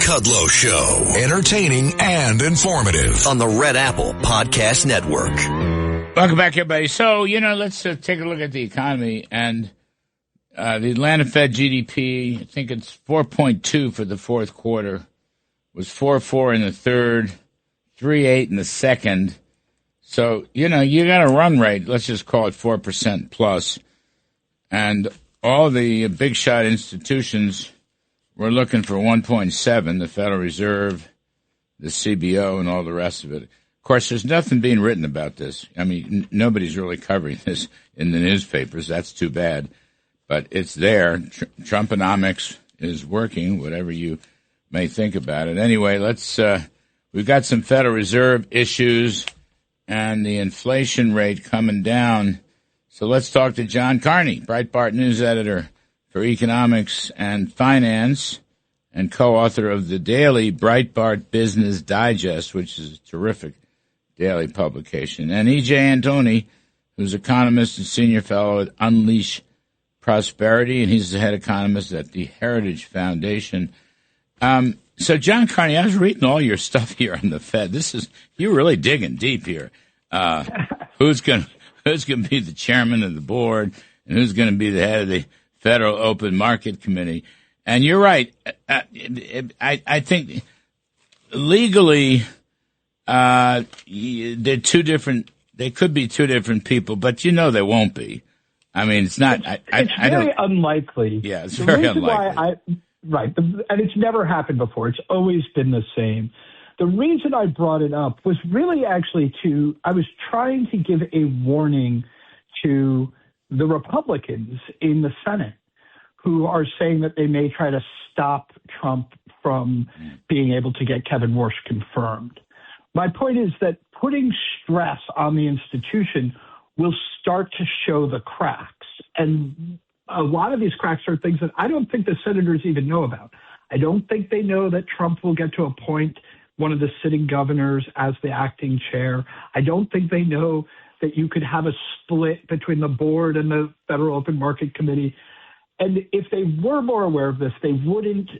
Kudlow Show. Entertaining and informative on the Red Apple Podcast Network. Welcome back, everybody. So, let's take a look at the economy. And the Atlanta Fed GDP, I think it's 4.2 for the fourth quarter, was 4.4 in the third, 3.8 in the second. So, you got a run rate, let's just call it 4% plus. And all the big shot institutions were looking for 1.7, the Federal Reserve, the CBO, and all the rest of it. Of course, there's nothing being written about this. I mean, nobody's really covering this in the newspapers. That's too bad. But it's there. Trumponomics is working, whatever you may think about it. Anyway, we've got some Federal Reserve issues and the inflation rate coming down. So let's talk to John Carney, Breitbart news editor for economics and finance and co-author of the daily Breitbart Business Digest, which is a terrific daily publication, and EJ Antoni, who's economist and senior fellow at Unleash Prosperity, and he's the head economist at the Heritage Foundation. So, John Carney, I was reading all your stuff here on the Fed. You're really digging deep here. Who's going to be the chairman of the board, and who's going to be the head of the Federal Open Market Committee? And you're right. I think legally they're two different. They could be two different people, but they won't be. I mean, it's not. It's very unlikely. Yeah, it's very unlikely. And it's never happened before. It's always been the same. The reason I brought it up was really actually I was trying to give a warning to the Republicans in the Senate who are saying that they may try to stop Trump from being able to get Kevin Warsh confirmed. My point is that putting stress on the institution will start to show the cracks. And a lot of these cracks are things that I don't think the senators even know about. I don't think they know that Trump will get to appoint one of the sitting governors as the acting chair. I don't think they know that you could have a split between the board and the Federal Open Market Committee. And if they were more aware of this, they wouldn't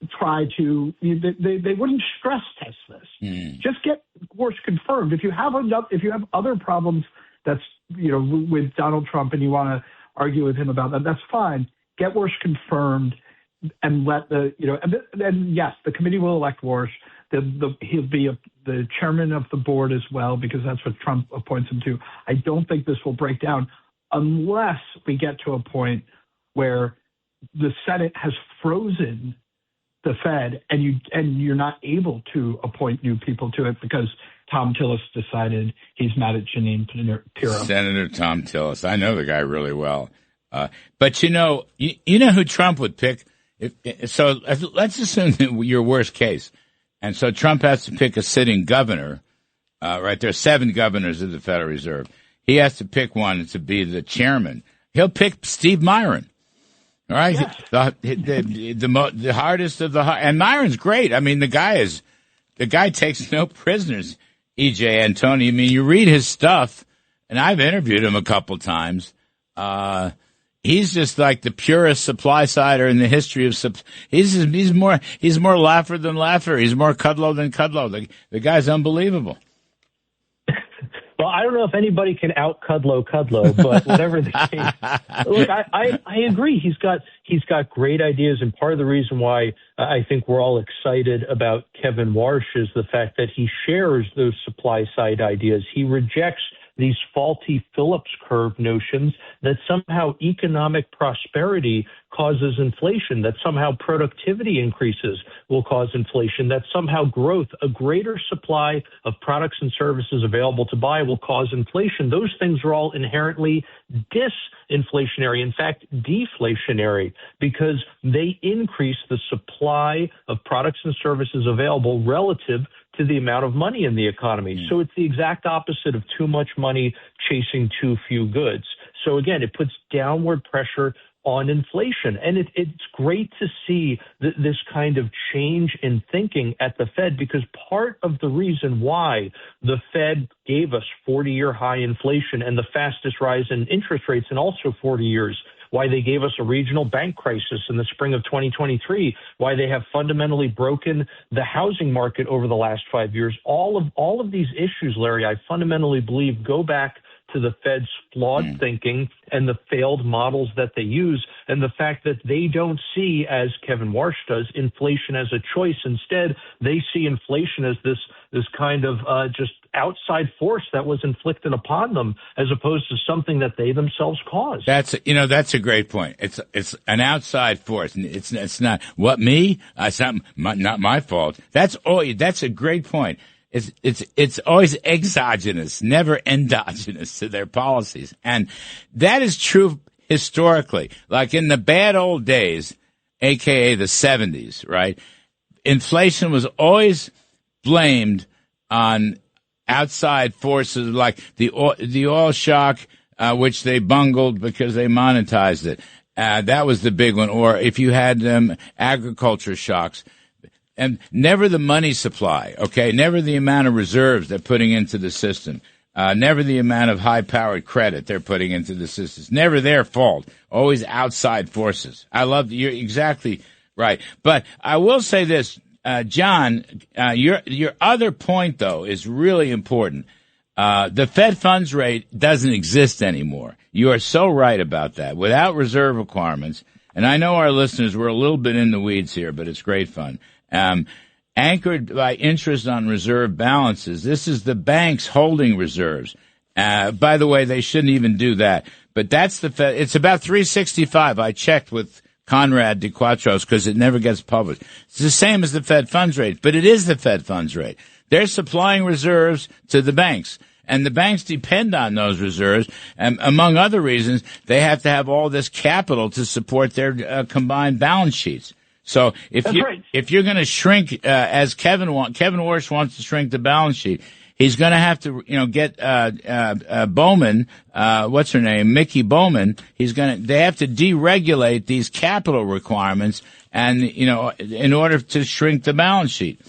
they wouldn't stress test this. Just get Warsh confirmed. If you have other problems that's, with Donald Trump and you want to argue with him about that, that's fine. Get Warsh confirmed and let and yes, the committee will elect Warsh. He'll be the chairman of the board as well, because that's what Trump appoints him to. I don't think this will break down unless we get to a point where the Senate has frozen the Fed and you're not able to appoint new people to it because Tom Tillis decided he's mad at Jeanine Pirro. Senator Tom Tillis. I know the guy really well. But you know who Trump would pick? So let's assume your worst case. And so Trump has to pick a sitting governor, right? There are 7 governors of the Federal Reserve. He has to pick one to be the chairman. He'll pick Steve Myron. All right, yes. The hardest of the hard, and Myron's great. I mean, the guy takes no prisoners. EJ Antoni. I mean, you read his stuff, and I've interviewed him a couple times. He's just like the purest supply sider in the history of he's more laugher than laugher. He's more Kudlow than Kudlow. The guy's unbelievable. Well, I don't know if anybody can out Kudlow, but whatever the case. Look, I agree. He's got great ideas, and part of the reason why I think we're all excited about Kevin Warsh is the fact that he shares those supply side ideas. He rejects these faulty Phillips curve notions that somehow economic prosperity causes inflation, that somehow productivity increases will cause inflation, that somehow growth, a greater supply of products and services available to buy will cause inflation. Those things are all inherently disinflationary, in fact, deflationary, because they increase the supply of products and services available relative to the amount of money in the economy. So it's the exact opposite of too much money chasing too few goods. So again, it puts downward pressure on inflation. And it's great to see this kind of change in thinking at the Fed, because part of the reason why the Fed gave us 40-year high inflation and the fastest rise in interest rates in also 40 years why they gave us a regional bank crisis in the spring of 2023, why they have fundamentally broken the housing market over the last 5 years. All of these issues, Larry, I fundamentally believe go back to the Fed's flawed thinking and the failed models that they use, and the fact that they don't see, as Kevin Warsh does, inflation as a choice. Instead, they see inflation as this kind of just outside force that was inflicted upon them, as opposed to something that they themselves caused. That's a great point. It's an outside force. It's not what me. It's not my fault. That's a great point. It's always exogenous, never endogenous to their policies. And that is true historically. Like in the bad old days, aka the 70s, right? Inflation was always blamed on outside forces like the oil shock, which they bungled because they monetized it. That was the big one. Or if you had agriculture shocks. And never the money supply, okay? Never the amount of reserves they're putting into the system. Never the amount of high-powered credit they're putting into the system. Never their fault. Always outside forces. You're exactly right. But I will say this, John, your other point, though, is really important. The Fed funds rate doesn't exist anymore. You are so right about that. Without reserve requirements, and I know our listeners were a little bit in the weeds here, but it's great fun. Anchored by interest on reserve balances. This is the banks holding reserves. By the way, they shouldn't even do that. But that's the Fed. It's about 365. I checked with Conrad DeQuatros because it never gets published. It's the same as the Fed funds rate, but it is the Fed funds rate. They're supplying reserves to the banks. And the banks depend on those reserves. And among other reasons, they have to have all this capital to support their combined balance sheets. So if you're going to shrink, as Kevin Warsh wants to shrink the balance sheet, he's going to have to, get, Bowman, what's her name? Mickey Bowman. They have to deregulate these capital requirements and, in order to shrink the balance sheet.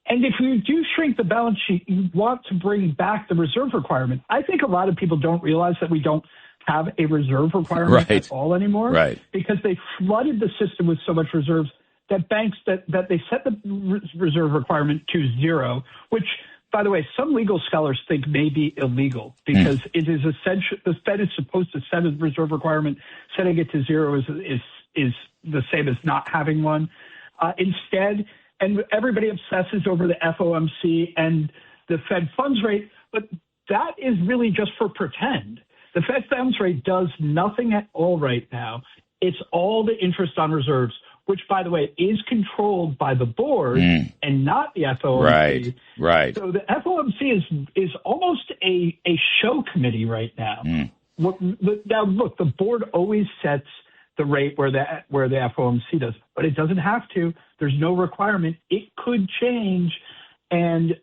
And if you do shrink the balance sheet, you want to bring back the reserve requirement. I think a lot of people don't realize that we don't have a reserve requirement at all anymore, right? Because they flooded the system with so much reserves that banks that they set the reserve requirement to zero, which, by the way, some legal scholars think may be illegal because it is essential. The Fed is supposed to set a reserve requirement. Setting it to zero is the same as not having one. Instead, and everybody obsesses over the FOMC and the Fed funds rate, but that is really just for pretend. The Fed funds rate does nothing at all right now. It's all the interest on reserves, which, by the way, is controlled by the board and not the FOMC. Right. So the FOMC is almost a show committee right now. Now, look, the board always sets the rate where the FOMC does, but it doesn't have to. There's no requirement. It could change, and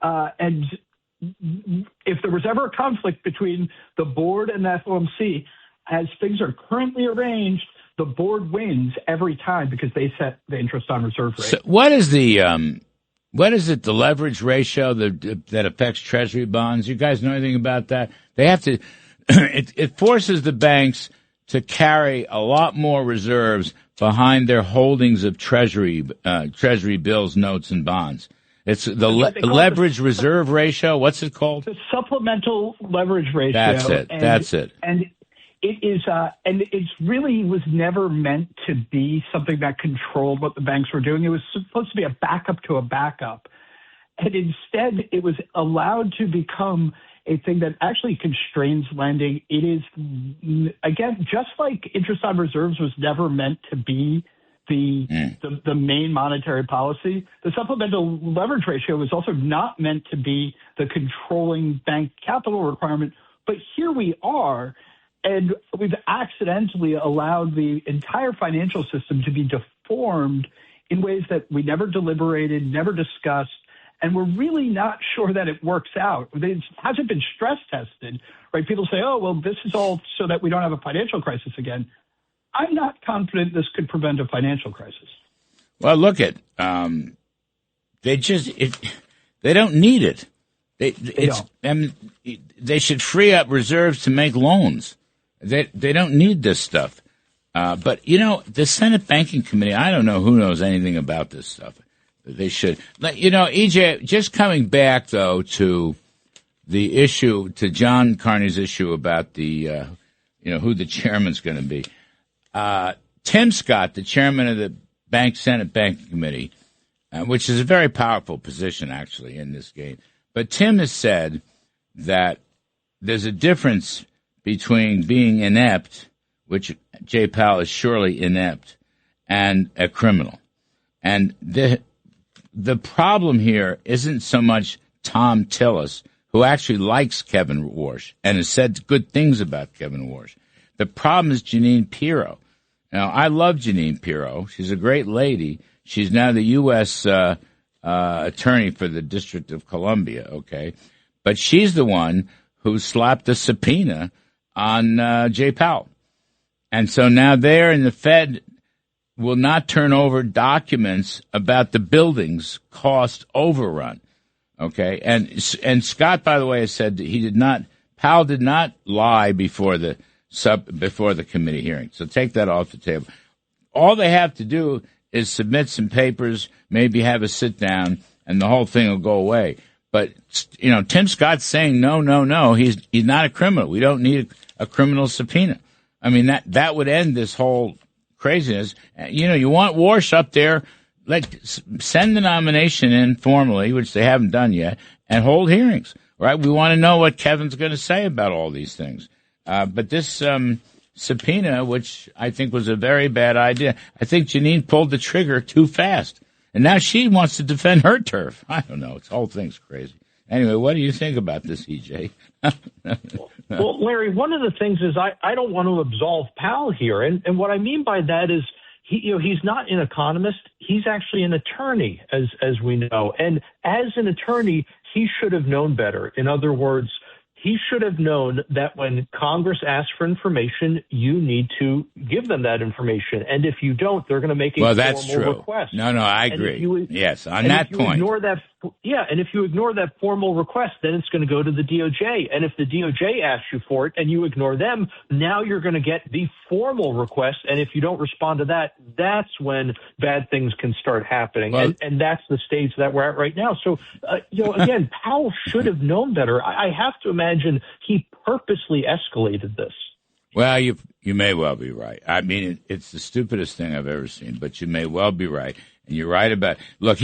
if there was ever a conflict between the board and the FOMC, as things are currently arranged, the board wins every time because they set the interest on reserve rate. So what is the leverage ratio that affects Treasury bonds? You guys know anything about that? They have to. It forces the banks to carry a lot more reserves behind their holdings of Treasury bills, notes, and bonds. It's the leverage reserve ratio. What's it called? The supplemental leverage ratio. That's it. And it is, and it really was never meant to be something that controlled what the banks were doing. It was supposed to be a backup to a backup. And instead, it was allowed to become a thing that actually constrains lending. It is, again, just like interest on reserves was never meant to be the main monetary policy, the supplemental leverage ratio was also not meant to be the controlling bank capital requirement. But here we are, and we've accidentally allowed the entire financial system to be deformed in ways that we never deliberated, never discussed, and we're really not sure that it works out. It hasn't been stress tested, right? People say, oh, well, this is all so that we don't have a financial crisis again. I'm not confident this could prevent a financial crisis. Well, look at they don't need it. They should free up reserves to make loans. They don't need this stuff. But, the Senate Banking Committee, I don't know who knows anything about this stuff. They should. EJ, just coming back, though, to the issue, to John Carney's issue about the, who the chairman's going to be. Tim Scott, the chairman of the Senate Banking Committee, which is a very powerful position, actually, in this game. But Tim has said that there's a difference between being inept, which Jay Powell is surely inept, and a criminal. And the problem here isn't so much Tom Tillis, who actually likes Kevin Warsh and has said good things about Kevin Warsh. The problem is Jeanine Pirro. Now, I love Jeanine Pirro. She's a great lady. She's now the U.S. Attorney for the District of Columbia, okay? But she's the one who slapped the subpoena on Jay Powell. And so now there in the Fed will not turn over documents about the building's cost overrun, okay? And Scott, by the way, has said that Powell did not lie before the committee hearing. So take that off the table. All they have to do is submit some papers, maybe have a sit down, and the whole thing will go away. But, Tim Scott's saying, no, he's not a criminal. We don't need a criminal subpoena. I mean, that would end this whole craziness. You want Warsh up there, send the nomination in formally, which they haven't done yet, and hold hearings, right? We want to know what Kevin's going to say about all these things. But this subpoena, which I think was a very bad idea, I think Jeanine pulled the trigger too fast. And now she wants to defend her turf. I don't know. This whole thing's crazy. Anyway, what do you think about this, EJ? Well, Larry, one of the things is I don't want to absolve Powell here. And what I mean by that is he's not an economist. He's actually an attorney, as we know. And as an attorney, he should have known better. In other words, he should have known that when Congress asks for information, you need to give them that information. And if you don't, they're going to make a formal request. No, I agree. Yes, on that point. And if you ignore that formal request, then it's going to go to the DOJ. And if the DOJ asks you for it and you ignore them, now you're going to get the formal request. And if you don't respond to that, that's when bad things can start happening. Well, and that's the stage that we're at right now. So, again, Powell should have known better. I have to imagine he purposely escalated this. Well, you may well be right. I mean, it's the stupidest thing I've ever seen, but you may well be right. And you're right about, look,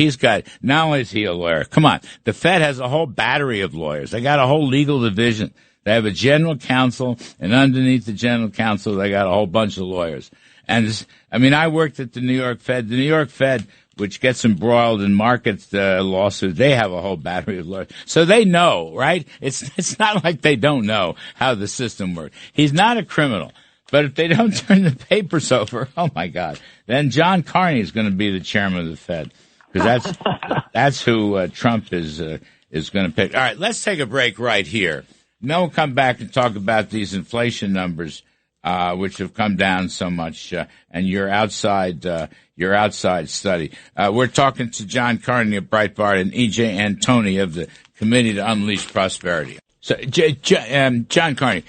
not only is he a lawyer, come on, the Fed has a whole battery of lawyers. They got a whole legal division. They have a general counsel, and underneath the general counsel, they got a whole bunch of lawyers. And I worked at the New York Fed. The New York Fed, which gets embroiled in market lawsuits, they have a whole battery of lawyers. So they know, right? It's not like they don't know how the system works. He's not a criminal. But if they don't turn the papers over, oh my God, then John Carney is going to be the chairman of the Fed, because that's who Trump is going to pick. All right, let's take a break right here. Then we'll come back and talk about these inflation numbers, which have come down so much, and your outside study. We're talking to John Carney of Breitbart and EJ Antoni of the Committee to Unleash Prosperity. So, John Carney.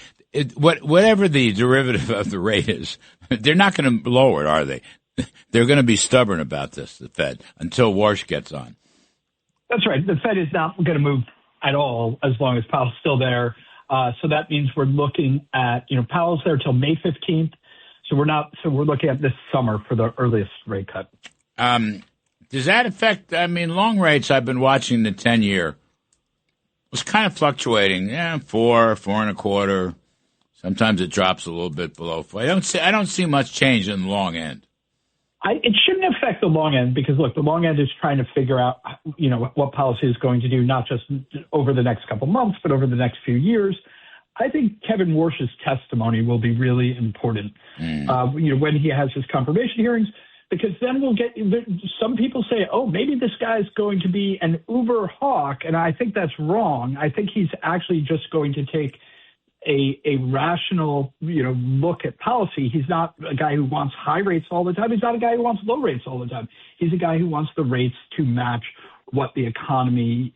Whatever the derivative of the rate is, they're not going to lower it, are they? They're going to be stubborn about this, the Fed, until Warsh gets on. That's right. The Fed is not going to move at all as long as Powell's still there. So that means we're looking at, Powell's there till May 15th. So we're looking at this summer for the earliest rate cut. Does that affect, long rates? I've been watching the 10-year. Was kind of fluctuating. 4.25. Sometimes it drops a little bit below 4. I don't see much change in the long end. It shouldn't affect the long end because, look, the long end is trying to figure out, what policy is going to do, not just over the next couple months, but over the next few years. I think Kevin Warsh's testimony will be really important, when he has his confirmation hearings, because then we'll get some people say, oh, maybe this guy's going to be an uber hawk, and I think that's wrong. I think he's actually just going to take a rational, look at policy. He's not a guy who wants high rates all the time. He's not a guy who wants low rates all the time. He's a guy who wants the rates to match what the economy,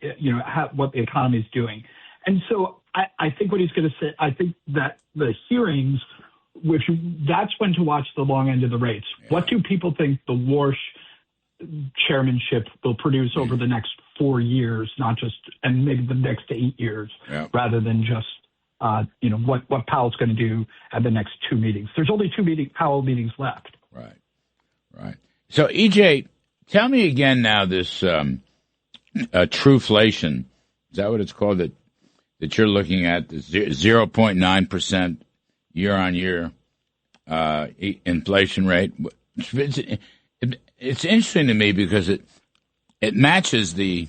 what the economy is doing. And so I think what he's going to say, I think that the hearings that's when to watch the long end of the rates. Yeah. What do people think the Warsh chairmanship will produce over the next 4 years, not just, and maybe the next 8 years, rather than just, what Powell's going to do at the next 2 meetings. There's only 2 Powell meetings left. Right. So, EJ, tell me again now this Trueflation, is that what it's called, that you're looking at, the 0.9% year-on-year inflation rate? It's interesting to me because it matches the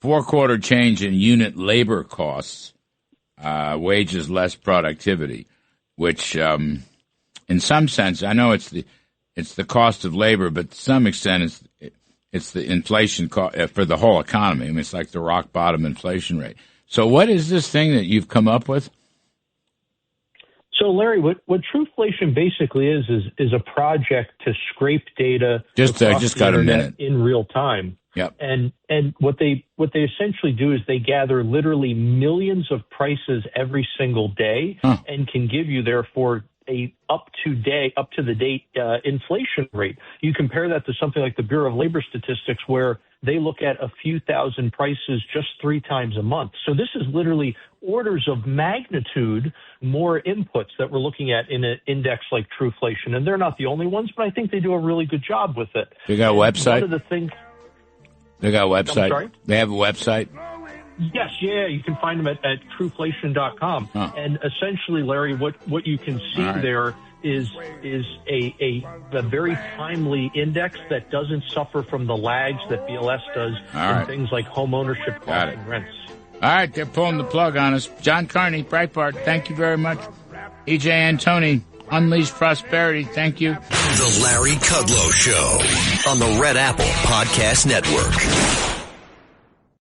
4-quarter change in unit labor costs, wages less productivity, which in some sense, I know it's the cost of labor, but to some extent it's the inflation for the whole economy. I mean, it's like the rock bottom inflation rate. So what is this thing that you've come up with? So, Larry, what Trueflation basically is a project to scrape data just got a minute in real time. Yep. And what they essentially do is they gather literally millions of prices every single day and can give you therefore a up to the date inflation rate. You compare that to something like the Bureau of Labor Statistics, where they look at a few thousand prices just 3 times a month. So this is literally orders of magnitude more inputs that we're looking at in an index like Trueflation. And they're not the only ones, but I think they do a really good job with it. They got a website? One of the things. They got a website? I'm sorry? They have a website? Yes, you can find them at trueflation.com. And essentially, Larry, what you can see there is a very timely index that doesn't suffer from the lags that BLS does in things like home ownership costs and rents. All right, they're pulling the plug on us. John Carney, Breitbart, thank you very much. EJ Antoni, Unleash Prosperity, thank you. The Larry Kudlow Show on the Red Apple Podcast Network.